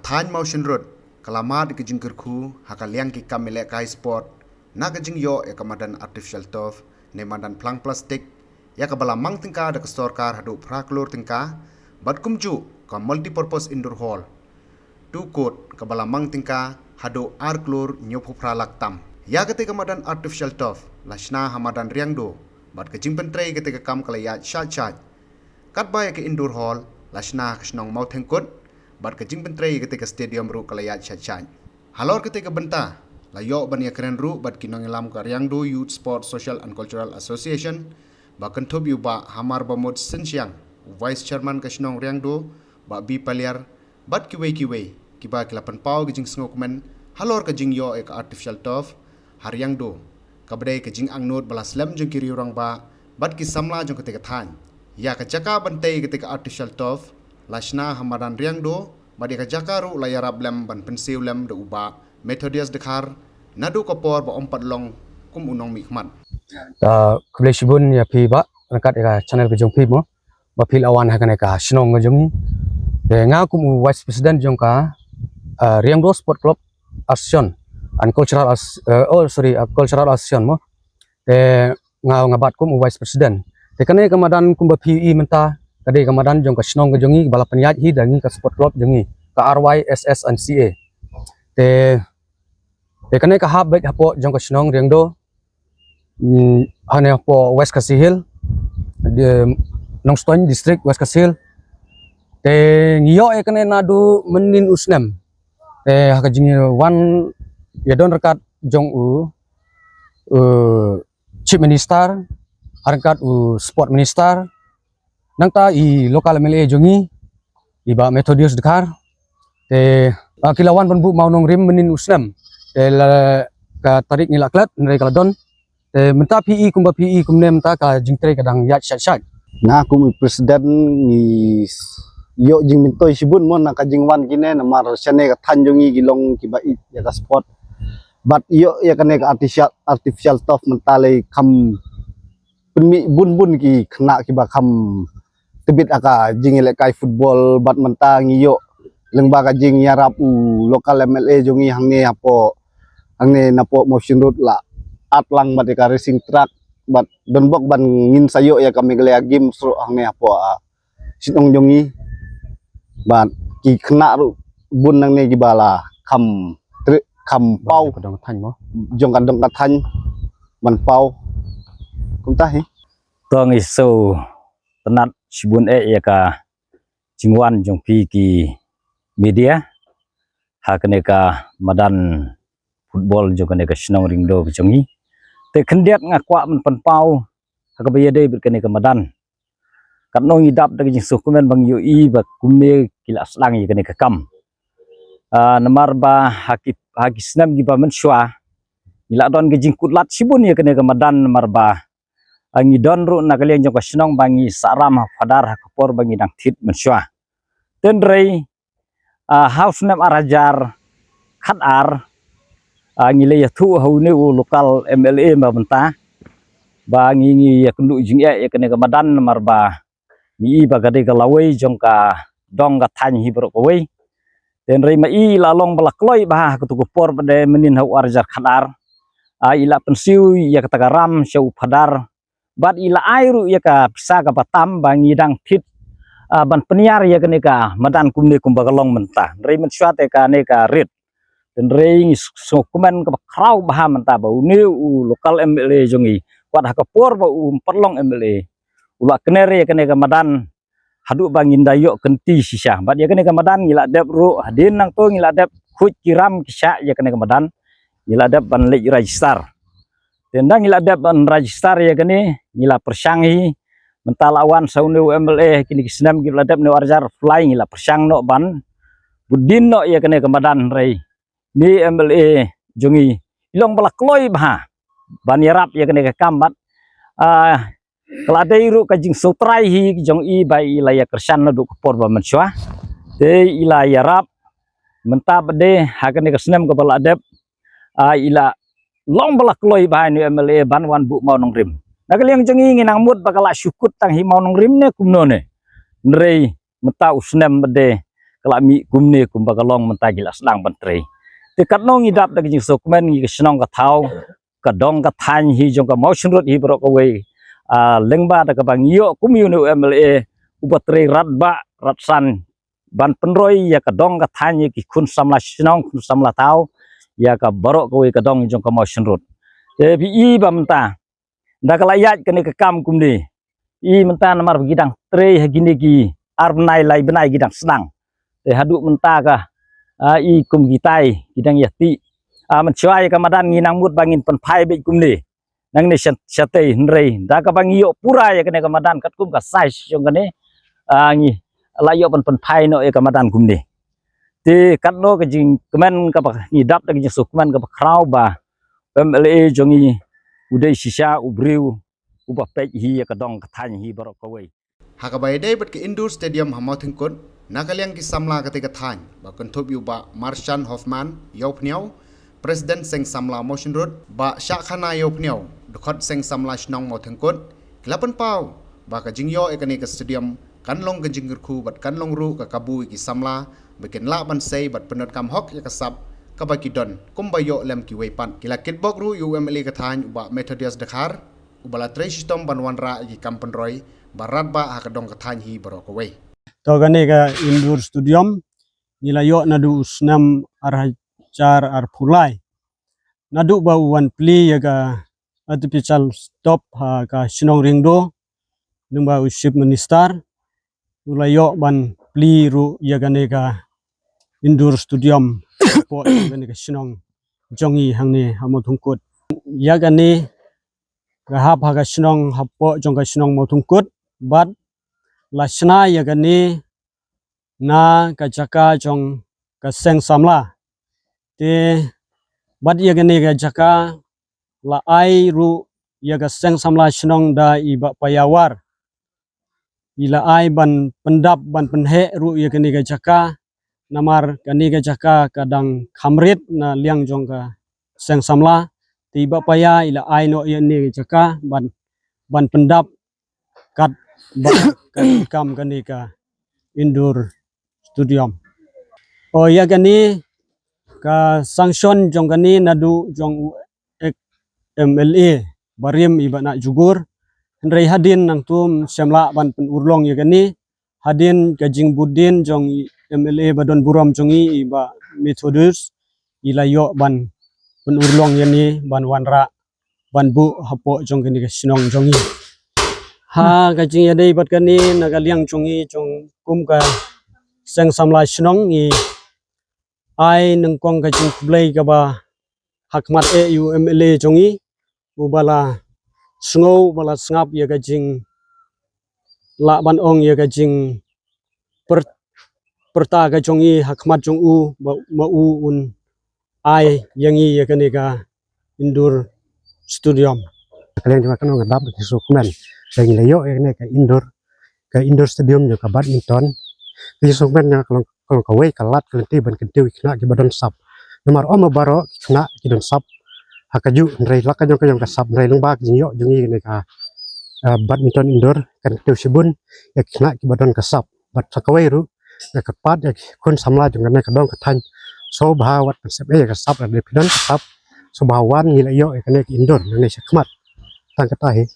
Than motion road kalamat ke jingkerku hakaliang ki kamile kai sport na ke jing yo e kamadan artificial turf ne madan plang plastik ya ka bala mang tingka da store kar hadu praklor tingka bad kumju ka multipurpose indoor hall tu kot ka bala mang tingka hadu arklor nyopu pralak tam ya ke kamadan artificial turf lashna hamadan riangdo bad ke jing pentrei ke kam kalaya chat kat ba ke indoor hall lashna knong mau thengkot bad ke jing pentrei ketika stadium ru kalayat chat halor ketika benta layo bania keren ru bad kinong ilam ka riangdo youth sport social and cultural association ba kentob yu ba hamar bamod sensiang vice chairman ka snong riangdo ba bi paliar bad kiwe kiba kilapan pau ke jing snokmen halor ka jing yo ek artificial turf hariangdo kabdai ke jing angnot balas lem jing kiri orang ba bad ki samla jong ketika than ya ka jaka bantai ketika artificial turf lashna hamadan riangdo badi ka jakaru layarab lem ban pensiu lem de uba metodias dekhar nadu kopor ba ompat long kum unong mikmat kble shibun ya phi ba angkat ka channel ke jong phi mo ba phil awan ha kana ka shnong jong de nga kum vice president jong ka riangdo sport club association and cultural cultural association mo de nga ngabat kum vice president de kana kamadan kum ba phi menta kade kamadan jong ka snong ke jongi bala penyat hi dangi ka sport club jongi ka RYSS and CA te kane ka hab bet hapo jong ka snong riangdo hane po West Kasihil de Nongstoin district West Kasihil te ngiyo e kane nadu menin usnem te haka jingi wan ya don rekat jong chief minister harkat sport minister nangta i lokal MLA jongi iba metodius dekhar te kilawan penbu maunong rim menin usnem te ka tarik nila klat nere kaladon te menta PE kumne menta ka jingtre kadang yat shat na kum presiden ni yo jing mintoy sibun mon na ka jingwan kine na mar sene ka thanjongi gilong kiba ya ka sport but yo ya kane ka artificial turf mentale kam penmi bun ki kena kiba kam tebit aka jing kai football bat menta ngiyo lengba ka jing yarap lokal MLA jongi hangne apo hangne napo motion road la atlang bat ka racing track bat donbok ban ngin sayo ya kami gelea game so hangne apo sinong jongi bat ki kena ru bun nang ne gibala kam pau kadang than mo jong kadang kathan man pau kumta hi tong iso tenat sibun ya ka jingwan jong pi ki media hakne ka madan football jong kane ka snong ringdo jongi te khendiat ngakwa men panpau haka bayade berkane ka madan katno ngidap da jing sukumen bang UI ba kumne kila slang kane ka kam namar ba haki snam gi ba men shwa ila don ge jing kutlat sibun ya kane ka madan namar ba angi don ru na kalian jong ka snong bangi saram fadar hakapor bangi dang thit men shwa tenrei house nam arajar khat ar ngile ya thu haune lokal MLA ma benta ba ngi ya kendu jing ya kene ka madan marba ni ba gade ka lawai jong ka dong ka than hi bro ko wei ten rei ma i la long bala kloi ba ka tu ko por bade menin hau arajar khat ar ila pensiu ya ka tagaram shau phadar bat ila airu ya ka pisa ka batam ba ngi dang thit ban peniar ya kene ka madan kumne kumbagalong menta rei men syate ka ne ka rit dan rei sokumen ka krau bah menta ba uni lokal MLA jongi kwat ha kapor ba perlong MLA ula kenere ya kene ka madan hadu bangin dayo kenti sisa bat ya kene ka madan ngila dep ru hadin nang to ngila dep khut kiram kisah ya kene ka madan ngila dep ban le register tendang ngila dep ban register ya kene ngila persanghi mentalawan saunu MLA kini kisnam gila dep ne warjar flying ngila persang no ban budin no ya kene ka madan rei ni MLA jongi ilong bala kloi bah ban yarap ya kene ka kambat keladai ru ka jing sotrai hi jong i bai ila ya kersan no du kopor ba menswa te ila yarap menta bade ha kene ka snam ka bala dep ila long bala kloi bah ni MLA ban wan bu mau nong rim nakaliang jongi nginang mut bakala syukut tang hi mau nong rim ne kumno ne nrei meta usnem bade kelami kumne kumbagalong mentagil aslang bantri te katnong idap da jing sokmen ngi snong ka thau ka dong ka than hi jong ka motion road hi bro ko we lengba da ka bang yo kumyu nu MLA upatri ratba ratsan ban penroi ya ka dong ka than ki khun samla snong khun samla thau ya ka baro ko we ka dong jong ka motion road te bi i ba menta da ka layat ka ne ka kam kumne i menta namar gidang tre hagini ki arbnai lai benai gidang senang te haduk menta ka i kum gitai gidang yati mencuai ka madan nginang mut bangin pen pai be kumne nang ne syate nrei da ka bang yo pura ya kene ka madan kat kum ka size jong kene ngi layo pen pai no e ka madan kumne te kat no ka jing kemen ka ni dap da jing sukman ka krau ba MLA jongi udai sisa ubriu uba pej hi ka dong ka than hi barok ka we Hakabai day bat ke indoor stadium hamathing kun nakaliang ki samla ketika than ba kentup yu ba Marshan Hoffman yopniau President seng samla motion road ba Syakhana yopniau dekat seng samla shnong mothing kun kelapan pau ba ka jingyo ekani ke stadium kanlong ke jingurku bat kanlong ru ka kabu ki samla bikin la ban sei bat penot kam hok ya kasap ka ba ki don kumbayo lem ki wepan kila kitbok ru UMLA ka than ba Methodius Dakar ubala tre sistem banwanra ki kampen roy barat ba hakadong katany hi barok away. To gani ka indoor stadium nilayo nadu usnam arhajar arpulai nadu ba wan pli ya ka artificial stop ha ka sinong ringdo numba usip minister ulayo ban pli ru ya gani ka indoor stadium po gani ka sinong jongi hangni hamothungkut ya gani ka hap ha ka sinong hapo jong ka sinong mothungkut but lasna ya gani na ka jaka jong ka seng samla te bad ya gani ka jaka la ai ru ya ka seng samla shnong da iba payawar ila ai ban pendap ban penhe ru ya gani ka jaka namar gani ka jaka kadang khamrit na liang jong ka seng samla te iba paya ila ai no ya ni ka jaka ban pendap kat kan kam gani ka indoor stadium oh ya gani ka sanction jong gani nadu jong MLA barim iba nak jugur hendrai hadin nang tum semla ban pen urlong ya gani hadin gajing budin jong MLA badon buram jongi iba Methodus ilayo ban pen urlong yani ban wanra ban bu hapo jong gani ka sinong jongi ha gajing ya dei bat gani nagaliang jongi jong kum ka seng samla sinong i ai nengkong gajing blai ka ba hakmat MLA jongi ubala sngo bala sngap ya gajing la ban ong ya gajing perta ga jongi hakmat jong u ma u un ai yangi ya gani ka indoor stadium kalian cuma kan ngadap di sukmen lagi layo ini ke indoor stadium juga badminton di sukmen yang kalau kawe kalat kelenti ban kentiu kena di badan sap nomor baro kena di badan sap hakaju ndrai laka jong kasap ndrai lembak jinyo jungi ini ka badminton indoor kan kentiu sibun ya kena di badan kasap bat sakawe ru ya kepat ya kun samla jong kana kadong kathan so bahawat konsep ya kasap ada pidan kasap so bahawan ngilayo ya kena indoor nang sekmat tang katahe